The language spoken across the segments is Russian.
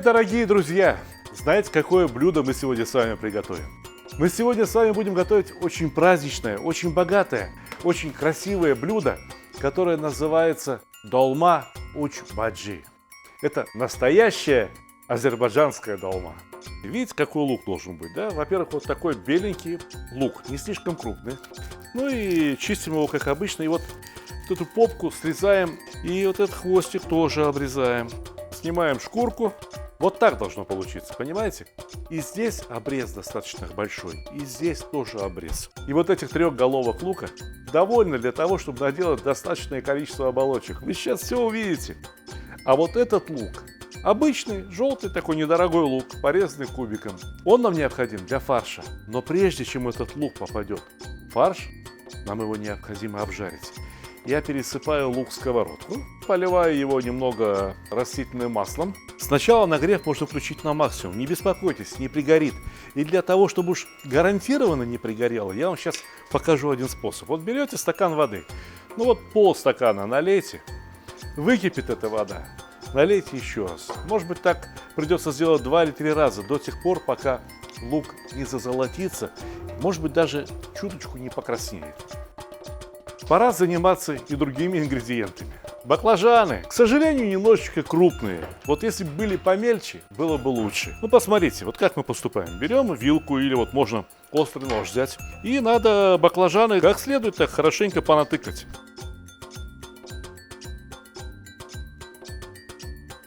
Привет, дорогие друзья! Знаете, какое блюдо мы сегодня с вами приготовим? Мы сегодня с вами будем готовить очень праздничное, очень богатое, очень красивое блюдо, которое называется долма уч-баджи. Это настоящая азербайджанская долма. Видите, какой лук должен быть, да? Во-первых, вот такой беленький лук, не слишком крупный. Ну и чистим его, как обычно. И вот эту попку срезаем, и вот этот хвостик тоже обрезаем. Снимаем шкурку. Вот так должно получиться, понимаете? И здесь обрез достаточно большой, и здесь тоже обрез. И вот этих 3 головок лука довольно для того, чтобы наделать достаточное количество оболочек. Вы сейчас все увидите. А вот этот лук, обычный, желтый, такой недорогой лук, порезанный кубиком, он нам необходим для фарша. Но прежде чем этот лук попадет в фарш, нам его необходимо обжарить. Я пересыпаю лук в сковородку, поливаю его немного растительным маслом. Сначала нагрев можно включить на максимум, не беспокойтесь, не пригорит. И для того, чтобы уж гарантированно не пригорело, я вам сейчас покажу один способ. Вот берете стакан воды, ну вот полстакана налейте, выкипит эта вода, налейте еще раз. Может быть, так придется сделать 2 или 3 раза, до тех пор, пока лук не зазолотится, может быть, даже чуточку не покраснеет. Пора заниматься и другими ингредиентами. Баклажаны, к сожалению, немножечко крупные. Вот если бы были помельче, было бы лучше. Ну, посмотрите, вот как мы поступаем. Берем вилку или вот можно острый нож взять. И надо баклажаны как следует так хорошенько понатыкать.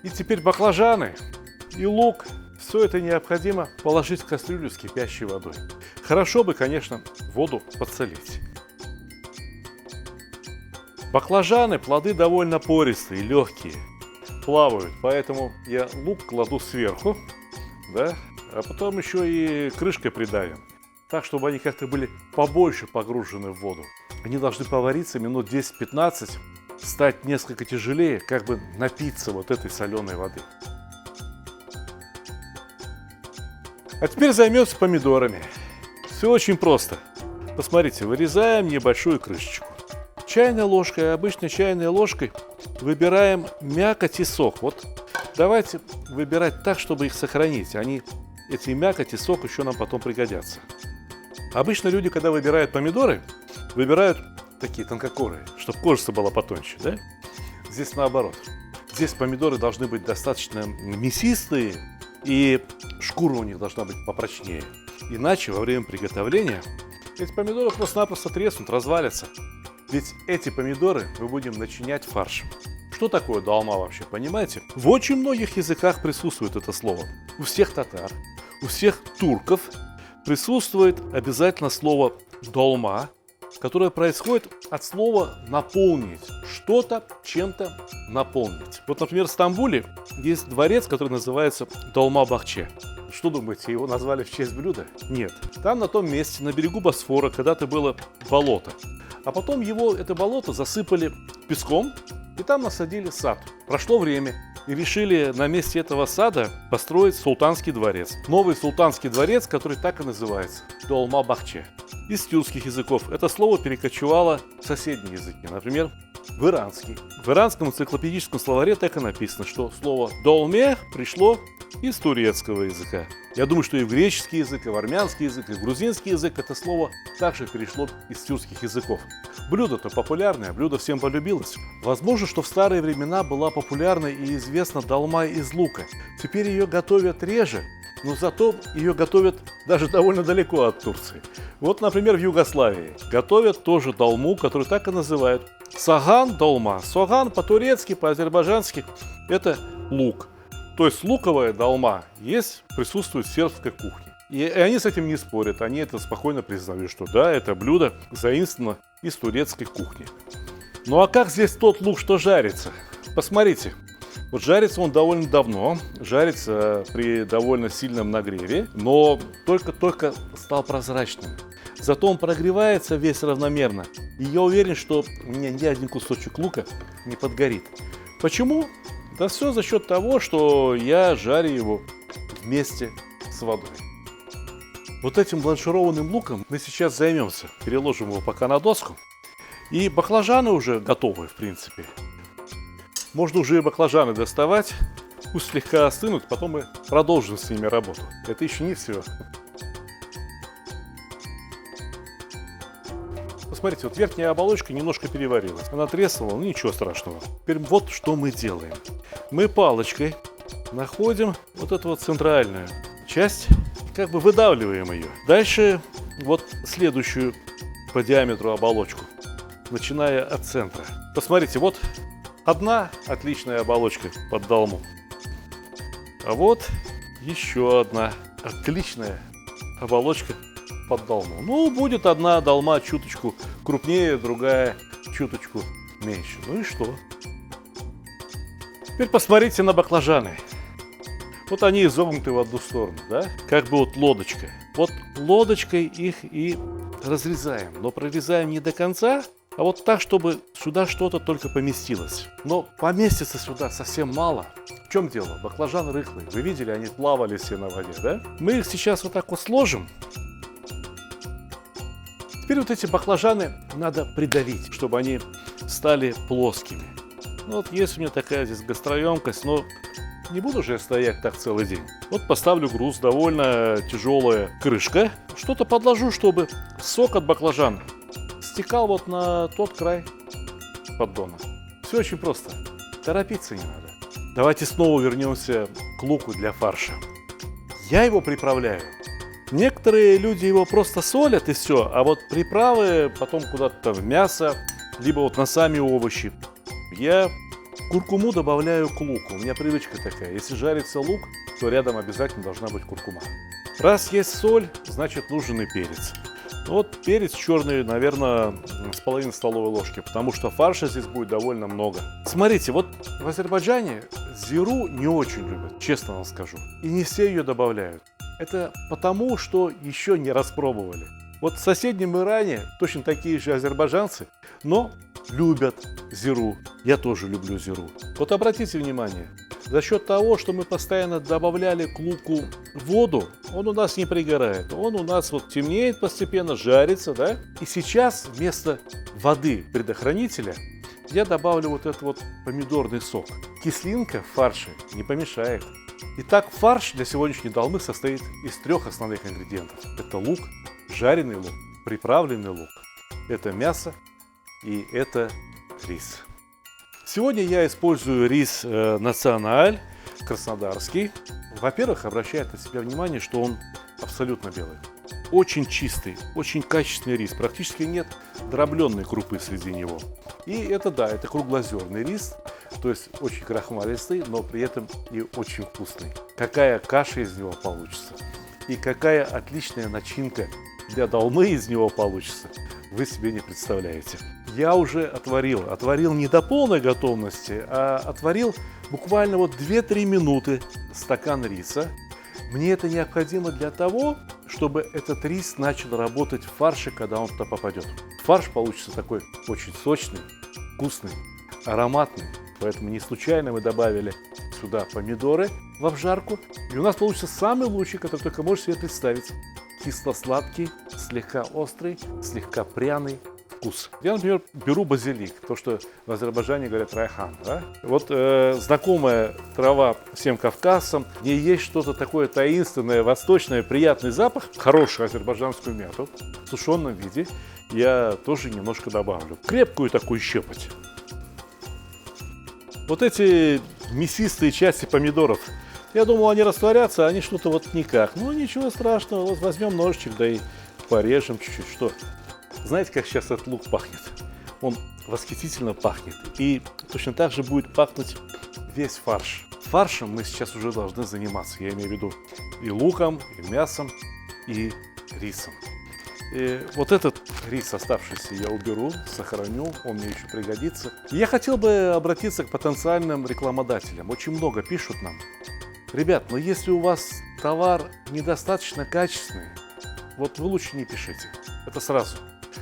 И теперь баклажаны и лук. Все это необходимо положить в кастрюлю с кипящей водой. Хорошо бы, конечно, воду подсолить. Баклажаны, плоды довольно пористые, легкие, плавают, поэтому я лук кладу сверху, да, а потом еще и крышкой придавим, так, чтобы они как-то были побольше погружены в воду. Они должны повариться минут 10-15, стать несколько тяжелее, как бы напиться вот этой соленой воды. А теперь займемся помидорами. Все очень просто. Посмотрите, вырезаем небольшую крышечку. Чайной ложкой, обычной чайной ложкой выбираем мякоть и сок. Вот давайте выбирать так, чтобы их сохранить. Эти мякоть и сок еще нам потом пригодятся. Обычно люди, когда выбирают помидоры, выбирают такие тонкокорые, чтобы кожица была потоньше, да? Здесь наоборот. Здесь помидоры должны быть достаточно мясистые, и шкура у них должна быть попрочнее. Иначе во время приготовления эти помидоры просто-напросто треснут, развалятся. Ведь эти помидоры мы будем начинять фаршем. Что такое долма вообще, понимаете? В очень многих языках присутствует это слово. У всех татар, у всех турков присутствует обязательно слово долма, которое происходит от слова наполнить. Что-то чем-то наполнить. Вот, например, в Стамбуле есть дворец, который называется Долма-Бахче. Что думаете, его назвали в честь блюда? Нет. Там на том месте, на берегу Босфора, когда-то было болото. А потом это болото засыпали песком, и там насадили сад. Прошло время, и решили на месте этого сада построить султанский дворец. Новый султанский дворец, который так и называется – Долма-Бахче. Из тюркских языков это слово перекочевало в соседние языки, например, в иранский. В иранском энциклопедическом словаре так и написано, что слово «долме» пришло из турецкого языка. Я думаю, что и в греческий язык, и в армянский язык, и в грузинский язык это слово также перешло из тюркских языков. Блюдо-то популярное, блюдо всем полюбилось. Возможно, что в старые времена была популярна и известна долма из лука. Теперь ее готовят реже, но зато ее готовят даже довольно далеко от Турции. Вот, например, в Югославии готовят тоже долму, которую так и называют саган долма. Саган по-турецки, по-азербайджански – это лук. То есть луковая долма присутствует в сербской кухне. И они с этим не спорят, они это спокойно признают, что да, это блюдо заимствовано из турецкой кухни. Ну а как здесь тот лук, что жарится? Посмотрите, вот жарится он довольно давно, жарится при довольно сильном нагреве, но только-только стал прозрачным. Зато он прогревается весь равномерно, и я уверен, что у меня ни один кусочек лука не подгорит. Почему? Да все за счет того, что я жарю его вместе с водой. Вот этим бланшированным луком мы сейчас займемся. Переложим его пока на доску. И баклажаны уже готовы, в принципе. Можно уже и баклажаны доставать. Пусть слегка остынут, потом мы продолжим с ними работу. Это еще не все. Посмотрите, вот верхняя оболочка немножко переварилась. Она треснула, ну ничего страшного. Теперь вот что мы делаем. Мы палочкой находим вот эту вот центральную часть, как бы выдавливаем ее. Дальше вот следующую по диаметру оболочку, начиная от центра. Посмотрите, вот одна отличная оболочка под долму. А вот еще одна отличная оболочка под долму. Ну, будет одна долма чуточку крупнее, другая чуточку меньше. Ну и что? Теперь посмотрите на баклажаны. Вот они изогнуты в одну сторону, да? Как бы вот лодочка. Вот лодочкой их и разрезаем. Но прорезаем не до конца, а вот так, чтобы сюда что-то только поместилось. Но поместится сюда совсем мало. В чем дело? Баклажаны рыхлые. Вы видели, они плавали все на воде, да? Мы их сейчас вот так вот сложим. Теперь вот эти баклажаны надо придавить, чтобы они стали плоскими. Ну вот есть у меня такая здесь гастроемкость, но не буду же я стоять так целый день. Вот поставлю груз, довольно тяжелая крышка. Что-то подложу, чтобы сок от баклажана стекал вот на тот край поддона. Все очень просто. Торопиться не надо. Давайте снова вернемся к луку для фарша. Я его приправляю. Некоторые люди его просто солят и все, а вот приправы потом куда-то в мясо, либо вот на сами овощи. Я куркуму добавляю к луку. У меня привычка такая. Если жарится лук, то рядом обязательно должна быть куркума. Раз есть соль, значит нужен и перец. Вот перец черный, наверное, с половиной столовой ложки, потому что фарша здесь будет довольно много. Смотрите, вот в Азербайджане зиру не очень любят, честно вам скажу. И не все ее добавляют. Это потому, что еще не распробовали. Вот в соседнем Иране точно такие же азербайджанцы, но любят зиру. Я тоже люблю зиру. Вот обратите внимание, за счет того, что мы постоянно добавляли к луку воду, он у нас не пригорает. Он у нас вот темнеет постепенно, жарится, да? И сейчас вместо воды предохранителя я добавлю вот этот вот помидорный сок. Кислинка в фарше не помешает. Итак, фарш для сегодняшней долмы состоит из 3 основных ингредиентов. Это лук, жареный лук, приправленный лук, это мясо и это рис. Сегодня я использую рис Националь, краснодарский. Во-первых, обращает на себя внимание, что он абсолютно белый. Очень чистый, очень качественный рис. Практически нет дробленной крупы среди него. И это, да, это круглозерный рис, то есть очень крахмалистый, но при этом и очень вкусный. Какая каша из него получится и какая отличная начинка для долмы из него получится, вы себе не представляете. Я уже отварил не до полной готовности, а отварил буквально вот 2-3 минуты стакан риса. Мне это необходимо для того, чтобы этот рис начал работать в фарше, когда он туда попадет. Фарш получится такой очень сочный, вкусный, ароматный. Поэтому не случайно мы добавили сюда помидоры в обжарку. И у нас получится самый лучший, который только можете себе представить. Кисло-сладкий, слегка острый, слегка пряный вкус. Я, например, беру базилик, то, что в Азербайджане говорят райхан. Да? Вот знакомая трава всем кавказцам, в ней есть что-то такое таинственное, восточное, приятный запах. Хорошую азербайджанскую мяту в сушеном виде я тоже немножко добавлю. Крепкую такую щепоть. Вот эти мясистые части помидоров, я думал, они растворятся, а они что-то вот никак. Ну, ничего страшного, вот возьмем ножичек, да и порежем чуть-чуть. Что? Знаете, как сейчас этот лук пахнет? Он восхитительно пахнет. И точно так же будет пахнуть весь фарш. Фаршем мы сейчас уже должны заниматься. Я имею в виду и луком, и мясом, и рисом. И вот этот рис оставшийся я уберу, сохраню, он мне еще пригодится. Я хотел бы обратиться к потенциальным рекламодателям. Очень много пишут нам. Ребят, но если у вас товар недостаточно качественный, вот вы лучше не пишите. Это сразу.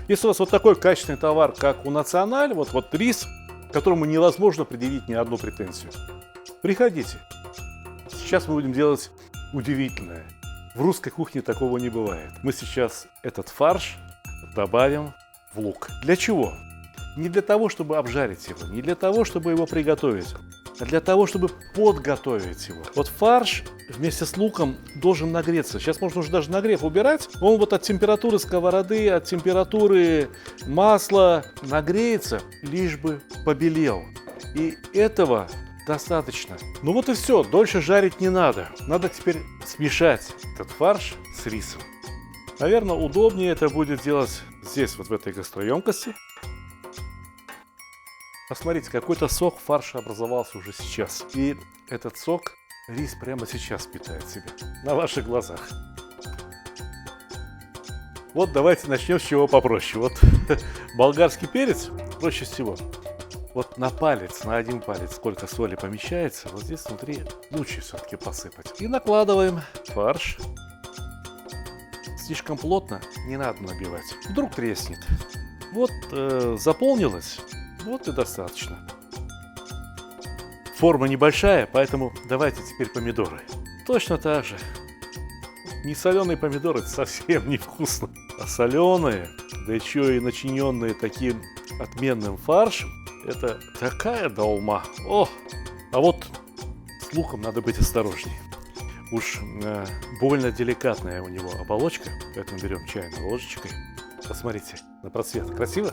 Если у вас вот такой качественный товар, как у Националь, вот рис, которому невозможно предъявить ни одну претензию, приходите. Сейчас мы будем делать удивительное. В русской кухне такого не бывает. Мы сейчас этот фарш добавим в лук. Для чего? Не для того, чтобы обжарить его, не для того, чтобы его приготовить, а для того, чтобы подготовить его. Вот фарш вместе с луком должен нагреться. Сейчас можно уже даже нагрев убирать. Он вот от температуры сковороды, от температуры масла нагреется, лишь бы побелел. И этого достаточно. Ну вот и все, дольше жарить не надо. Надо теперь смешать этот фарш с рисом. Наверное, удобнее это будет делать здесь, вот в этой гастроемкости. Посмотрите, какой-то сок фарша образовался уже сейчас. И этот сок рис прямо сейчас питает себя. На ваших глазах. Вот давайте начнем с чего попроще. Вот болгарский перец проще всего. Вот на палец, на один палец, сколько соли помещается, вот здесь внутри лучше все-таки посыпать. И накладываем фарш. Слишком плотно не надо набивать. Вдруг треснет. Вот заполнилось, вот и достаточно. Форма небольшая, поэтому давайте теперь помидоры. Точно так же. Не соленые помидоры, это совсем невкусно. А соленые, да еще и начиненные таким отменным фаршем, это такая долма. О! А вот с луком надо быть осторожнее. Уж больно деликатная у него оболочка, поэтому берем чайной ложечкой. Посмотрите на просвет. Красиво?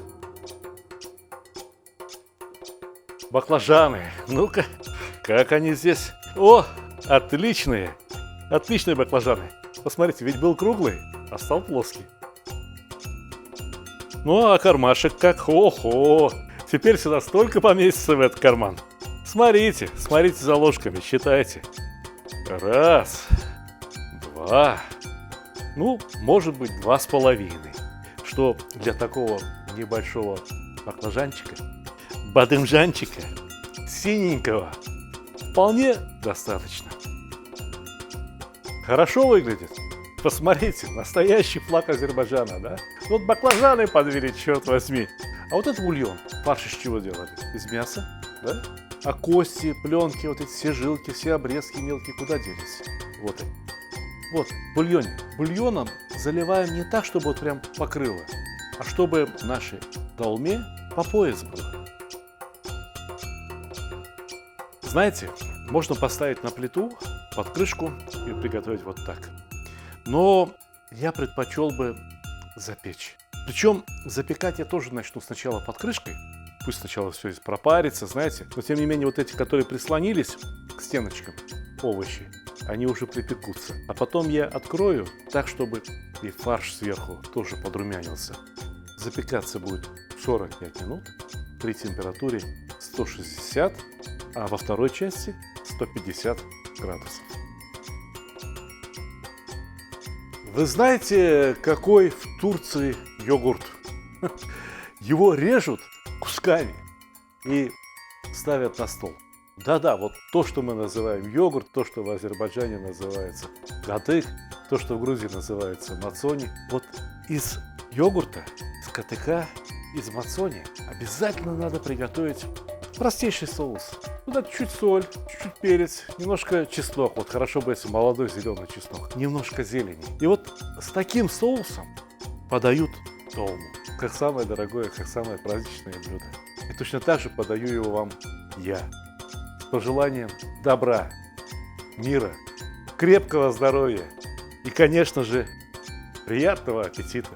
Баклажаны. Ну-ка, как они здесь? О, отличные! Отличные баклажаны. Посмотрите, ведь был круглый, а стал плоский. Ну, а кармашек как? Охо! Теперь сюда столько поместится в этот карман. Смотрите, смотрите за ложками, считайте. Раз, два, ну, может быть, 2,5. Что для такого небольшого баклажанчика, бадымжанчика, синенького, вполне достаточно. Хорошо выглядит. Посмотрите, настоящий флаг Азербайджана, да? Вот баклажаны подвели, черт возьми. А вот это бульон. Фарш из чего делали? Из мяса, да? А кости, пленки, вот эти все жилки, все обрезки мелкие куда делись? Вот они. Вот, бульон. Бульоном заливаем не так, чтобы вот прям покрыло, а чтобы нашей долме по пояс было. Знаете, можно поставить на плиту под крышку и приготовить вот так. Но я предпочел бы запечь. Причем запекать я тоже начну сначала под крышкой. Пусть сначала все здесь пропарится, знаете. Но тем не менее вот эти, которые прислонились к стеночкам, овощи, они уже припекутся. А потом я открою так, чтобы и фарш сверху тоже подрумянился. Запекаться будет 45 минут при температуре 160, а во второй части 150 градусов. Вы знаете, какой в Турции йогурт? Его режут кусками и ставят на стол. Да-да, вот то, что мы называем йогурт, то, что в Азербайджане называется кадык, то, что в Грузии называется мацони. Вот из йогурта, из кадыка, из мацони обязательно надо приготовить простейший соус. Туда чуть-чуть соль, чуть-чуть перец, немножко чеснок. Вот хорошо бы, если молодой зеленый чеснок. Немножко зелени. И вот с таким соусом подают долму. Как самое дорогое, как самое праздничное блюдо. И точно так же подаю его вам я. С пожеланием добра, мира, крепкого здоровья и, конечно же, приятного аппетита.